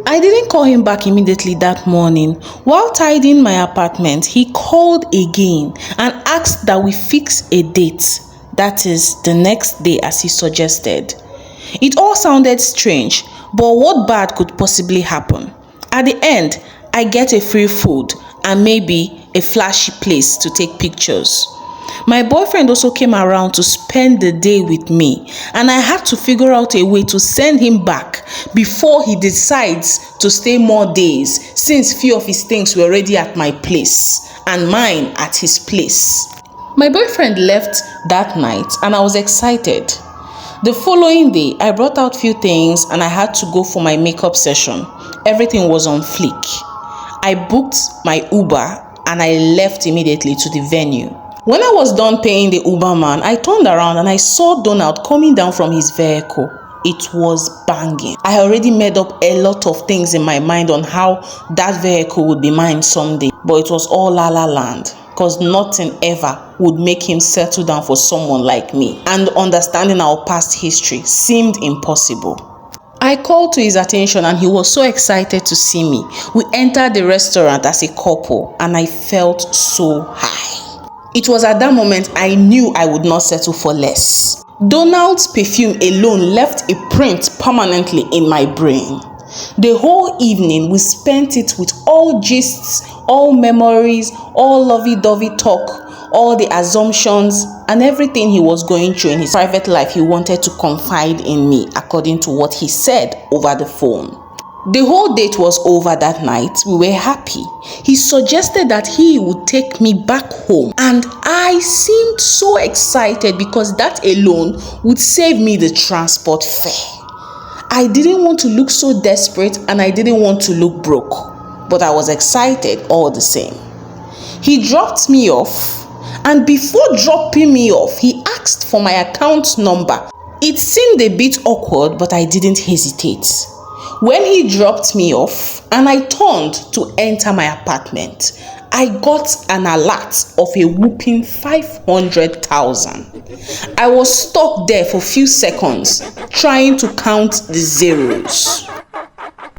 I didn't call him back immediately that morning. While tidying my apartment, he called again and asked that we fix a date, that is, the next day as he suggested. It all sounded strange, but what bad could possibly happen? At the end, I get a free food and maybe a flashy place to take pictures. My boyfriend also came around to spend the day with me, and I had to figure out a way to send him back before he decides to stay more days, since few of his things were already at my place and mine at his place. My boyfriend left that night and I was excited. The following day, I brought out few things and I had to go for my makeup session. Everything was on fleek. I booked my Uber and I left immediately to the venue. When I was done paying the Uber man, I turned around and I saw Donald coming down from his vehicle. It was banging. I already made up a lot of things in my mind on how that vehicle would be mine someday, but it was all la la land, because nothing ever would make him settle down for someone like me, and understanding our past history seemed impossible. I called to his attention and he was so excited to see me. We entered the restaurant as a couple and I felt so high. It was at that moment I knew I would not settle for less. Donald's perfume alone left a print permanently in my brain. The whole evening we spent it with all gists, all memories, all lovey-dovey talk, all the assumptions and everything he was going through in his private life he wanted to confide in me, according to what he said over the phone. The whole date was over that night. We were happy. He suggested that he would take me back home, and I seemed so excited because that alone would save me the transport fare. I didn't want to look so desperate and I didn't want to look broke, but I was excited all the same. He dropped me off, and before dropping me off, he asked for my account number. It seemed a bit awkward, but I didn't hesitate. When he dropped me off and I turned to enter my apartment, I got an alert of a whooping 500,000. I was stuck there for a few seconds trying to count the zeros.